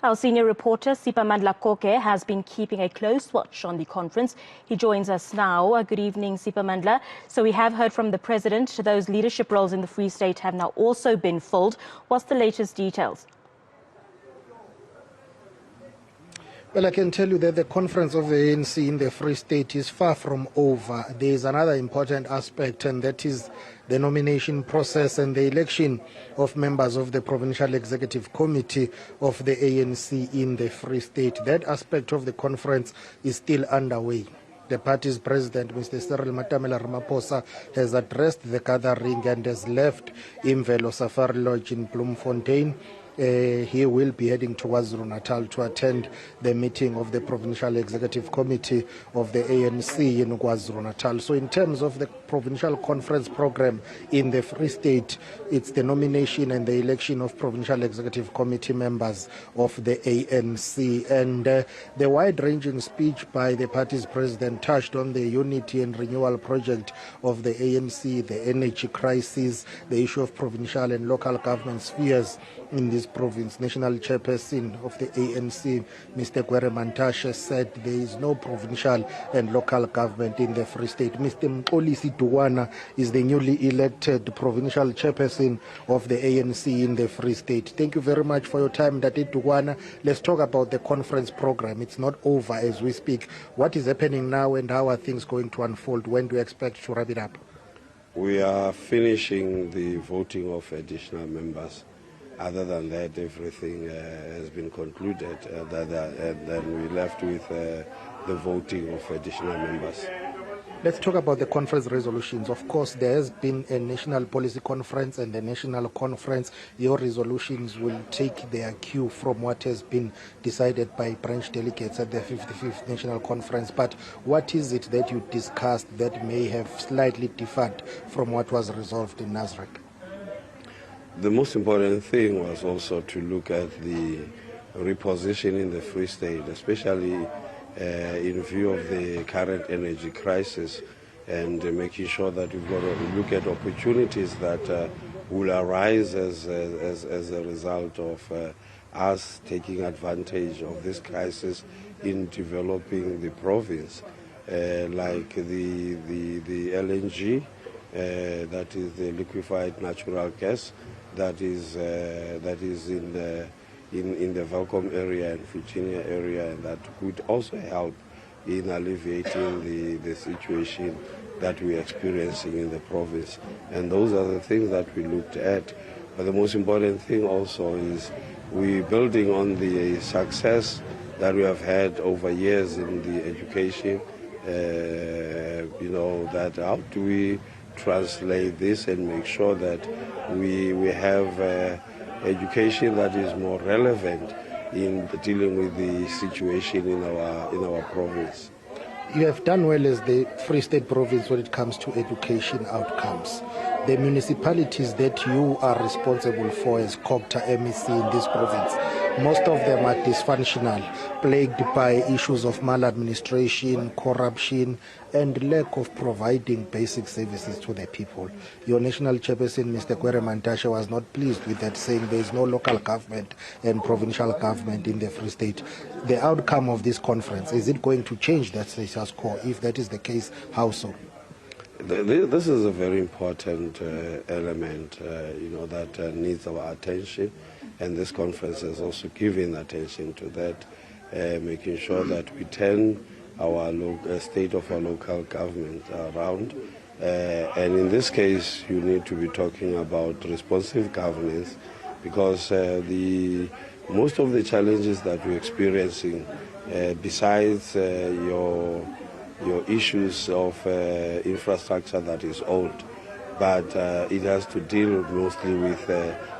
Our senior reporter, Siphamandla Goge, has been keeping a close watch on the conference. He joins us now. Good evening, Siphamandla. So we have heard from the President. Those leadership roles in the Free State have now also been filled. What's the latest details? Well, I can tell you that the conference of the ANC in the Free State is far from over. There is another important aspect, and that is the nomination process and the election of members of the Provincial Executive Committee of the ANC in the Free State. That aspect of the conference is still underway. The party's president, Mr. Cyril Matamela Ramaphosa, has addressed the gathering and has left Imvelo Safari Lodge in Bloemfontein. He will be heading to KwaZulu-Natal to attend the meeting of the Provincial Executive Committee of the ANC in KwaZulu-Natal. So in terms of the Provincial Conference program in the Free State, it's the nomination and the election of Provincial Executive Committee members of the ANC. And the wide-ranging speech by the party's president touched on the unity and renewal project of the ANC, the energy crisis, the issue of provincial and local government spheres in this province. National chairperson of the ANC, Mr. Gwere Mantashe, said there is no provincial and local government in the Free State. Mr. Mxolisi Dukwana is the newly elected provincial chairperson of the ANC in the Free State. Thank you very much for your time, Dati Dukwana. Let's talk about the conference program. It's not over as we speak. What is happening now and how are things going to unfold? When do you expect to wrap it up? We are finishing the voting of additional members. Other than that, everything has been concluded, and then we left with the voting of additional members. Let's talk about the conference resolutions. Of course, there has been a national policy conference and the national conference. Your resolutions will take their cue from what has been decided by branch delegates at the 55th National Conference. But what is it that you discussed that may have slightly differed from what was resolved in Nasrec? The most important thing was also to look at the repositioning in the Free State, especially in view of the current energy crisis, and making sure that we've got to look at opportunities that will arise as a result of us taking advantage of this crisis in developing the province, like the LNG, that is the liquefied natural gas, that is in the Valcom area and Virginia area, and that could also help in alleviating the situation that we're experiencing in the province. And those are the things that we looked at. But the most important thing also is we're building on the success that we have had over years in the education. That how do we translate this and make sure that we have education that is more relevant in dealing with the situation in our province. You have done well as the Free State province when it comes to education outcomes. The municipalities that you are responsible for as COGTA MEC in this province, most of them are dysfunctional, plagued by issues of maladministration, corruption, and lack of providing basic services to the people. Your national chairperson, Mr. Gwere Mantashe, was not pleased with that, saying there is no local government and provincial government in the Free State. The outcome of this conference, is it going to change that status quo? If that is the case, how so? This is a very important element, that needs our attention, and this conference has also given attention to that, making sure that we turn our state of our local government around. And in this case, you need to be talking about responsive governance, because most of the challenges that we're experiencing, besides your issues of infrastructure that is old, but it has to deal mostly with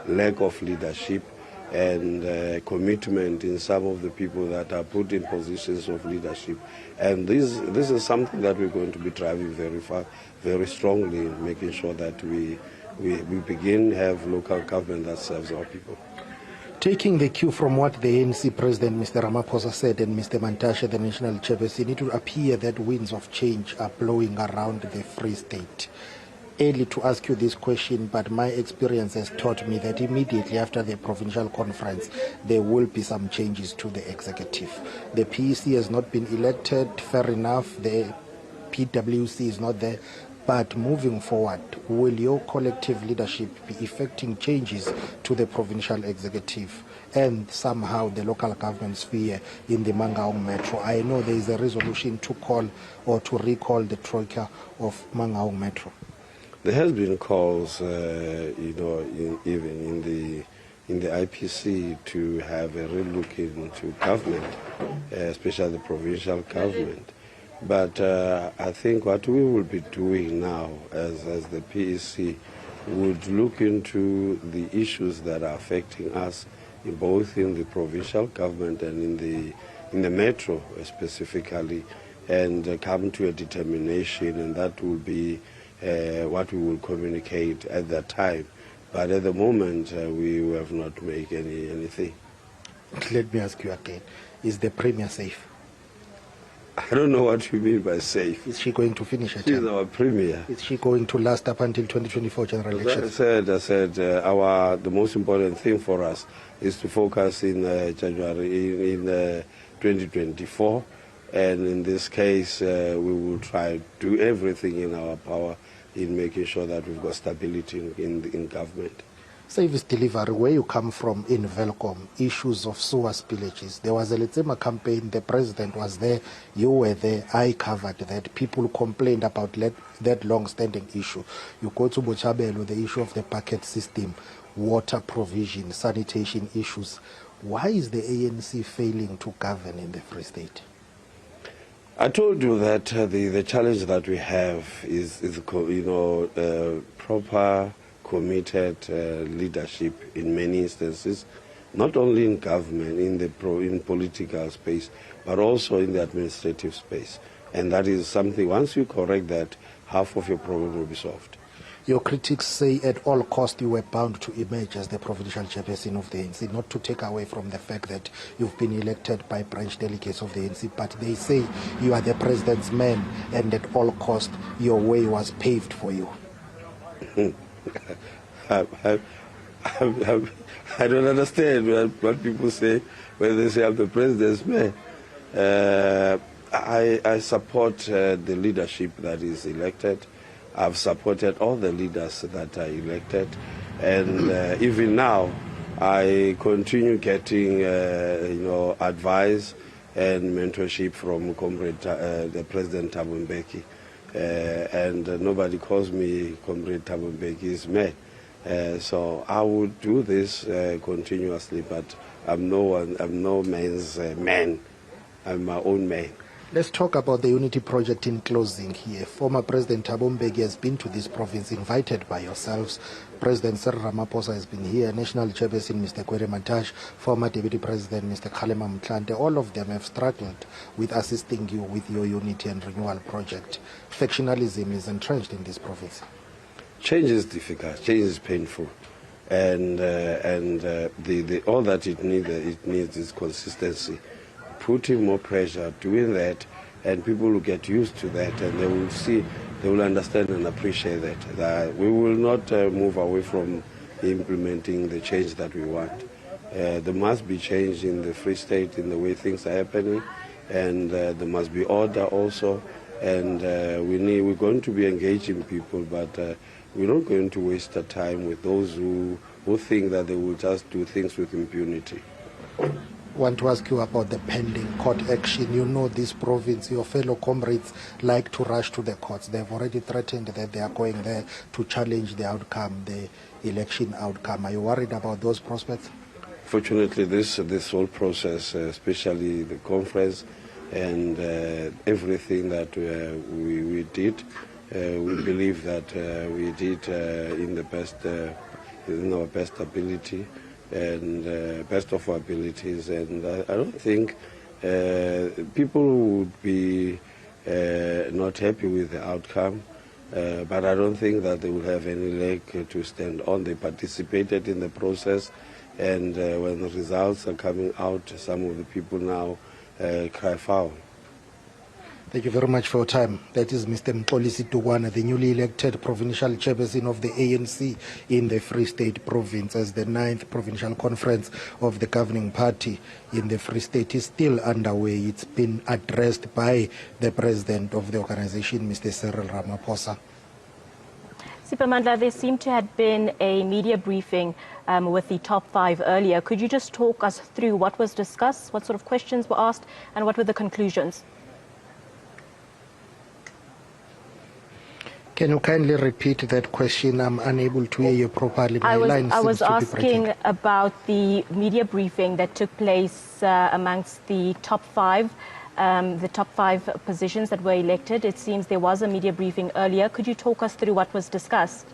lack of leadership and commitment in some of the people that are put in positions of leadership. And this is something that we're going to be driving very strongly, making sure that we begin to have local government that serves our people. Taking the cue from what the ANC President, Mr. Ramaphosa, said, and Mr. Mantashe, the national chairperson, it would appear that winds of change are blowing around the Free State. early to ask you this question, but my experience has taught me that immediately after the provincial conference, there will be some changes to the executive. The PEC has not been elected, fair enough. The PwC is not there. But moving forward, will your collective leadership be effecting changes to the provincial executive and somehow the local government sphere in the Mangaung Metro? I know there is a resolution to call or to recall the Troika of Mangaung Metro. There has been calls, even in the IPC to have a real look into government, especially the provincial government. But I think what we will be doing now as the PEC would look into the issues that are affecting us both in the provincial government and in the metro specifically, and come to a determination, and that will be what we will communicate at that time. But at the moment, we have not made anything. Let me ask you again, is the Premier safe? I don't know what you mean by safe. Is she going to finish her She's term? our Premier. Is she going to last up until 2024 general elections? I said the most important thing for us is to focus in January, in 2024. And in this case, we will try to do everything in our power in making sure that we've got stability in government. Service delivery, where you come from in Velcom, issues of sewer spillages. There was a Letsema campaign, the president was there, you were there, I covered that. People complained about that long-standing issue. You go to Bochabelo, the issue of the bucket system, water provision, sanitation issues. Why is the ANC failing to govern in the Free State? I told you that the challenge that we have is proper, committed leadership in many instances, not only in government, in political space, but also in the administrative space. And that is something, once you correct that, half of your problem will be solved. Your critics say at all costs you were bound to emerge as the provincial chairperson of the ANC, not to take away from the fact that you've been elected by branch delegates of the ANC, but they say you are the president's man and at all costs your way was paved for you. I don't understand what people say when they say I'm the president's man. I support the leadership that is elected. I've supported all the leaders that are elected, and even now I continue getting advice and mentorship from Comrade the President Thabo Mbeki, and nobody calls me Comrade Thabo Mbeki's man. So I would do this continuously, but I'm no man's man. I'm my own man. Let's talk about the Unity Project in closing here. Former President Thabo Mbeki has been to this province, invited by yourselves. President Cyril Ramaphosa has been here, National Chairperson Mr. Kwere Mantashe, former Deputy President Mr. Kgalema Motlanthe. All of them have struggled with assisting you with your Unity and Renewal Project. Factionalism is entrenched in this province. Change is difficult, change is painful, and all that it needs is consistency. Putting more pressure, doing that, and people will get used to that, and they will understand and appreciate that we will not move away from implementing the change that we want. There must be change in the Free State in the way things are happening, and there must be order also, and we're going to be engaging people, but we're not going to waste our time with those who think that they will just do things with impunity. I want to ask you about the pending court action. You know this province, your fellow comrades like to rush to the courts. They've already threatened that they are going there to challenge the outcome, the election outcome. Are you worried about those prospects? Fortunately, this whole process, especially the conference and everything that we did, we believe that we did in our best ability and best of our abilities, and I don't think people would be not happy with the outcome, but I don't think that they will have any leg to stand on. They participated in the process, and when the results are coming out, some of the people now cry foul. Thank you very much for your time. That is Mr. Mxolisi Dukwana, the newly elected provincial chairperson of the ANC in the Free State province, as the 9th provincial conference of the governing party in the Free State is still underway. It's been addressed by the president of the organization, Mr. Cyril Ramaphosa. Siphamandla, there seemed to have been a media briefing with the top 5 earlier. Could you just talk us through what was discussed, what sort of questions were asked, and what were the conclusions? Can you kindly repeat that question? I'm unable to hear you properly. I was asking about the media briefing that took place amongst the top 5 positions that were elected. It seems there was a media briefing earlier. Could you talk us through what was discussed?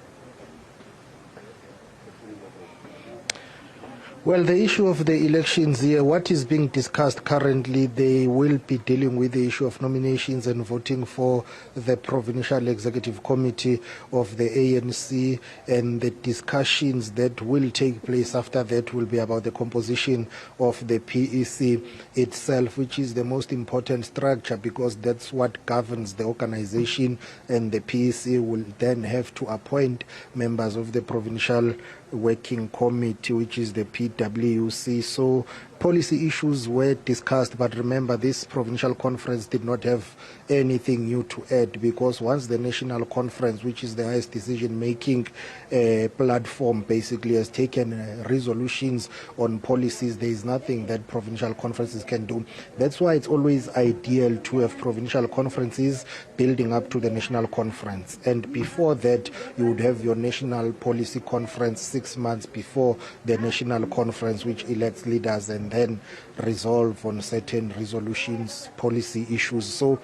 Well, the issue of the elections here, what is being discussed currently, they will be dealing with the issue of nominations and voting for the Provincial Executive Committee of the ANC, and the discussions that will take place after that will be about the composition of the PEC itself, which is the most important structure because that's what governs the organization, and the PEC will then have to appoint members of the Provincial Working Committee, which is the PWC. So policy issues were discussed, but remember, this provincial conference did not have anything new to add, because once the national conference, which is the highest decision-making platform, basically has taken resolutions on policies, there is nothing that provincial conferences can do. That's why it's always ideal to have provincial conferences building up to the national conference, and before that you would have your national policy conference 6 months before the national conference, which elects leaders and then resolve on certain resolutions, policy issues. So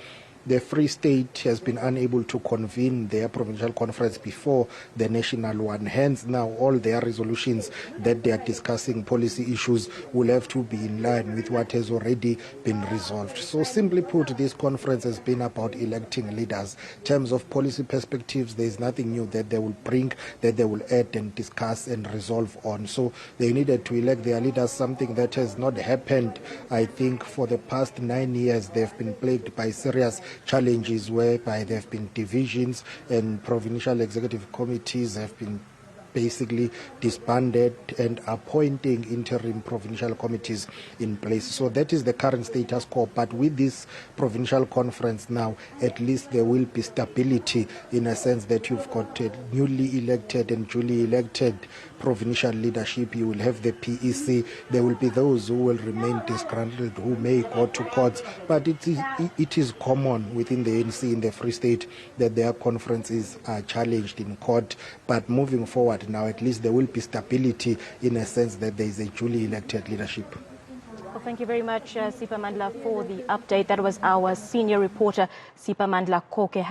the Free State has been unable to convene their provincial conference before the national one. Hence, now all their resolutions that they are discussing, policy issues, will have to be in line with what has already been resolved. So simply put, this conference has been about electing leaders. In terms of policy perspectives, there is nothing new that they will bring, that they will add and discuss and resolve on. So they needed to elect their leaders, something that has not happened. I think for the past 9 years, they've been plagued by serious challenges whereby there have been divisions, and provincial executive committees have been basically disbanded and appointing interim provincial committees in place. So that is the current status quo. But with this provincial conference now, at least there will be stability, in a sense that you've got a newly elected and duly elected provincial leadership. You will have the PEC. There will be those who will remain disgruntled, who may go to courts. But it is common within the ANC in the Free State that their conferences are challenged in court. But moving forward now, at least there will be stability, in a sense that there is a duly elected leadership. Well, thank you very much, Siphamandla, for the update. That was our senior reporter, Siphamandla Goge.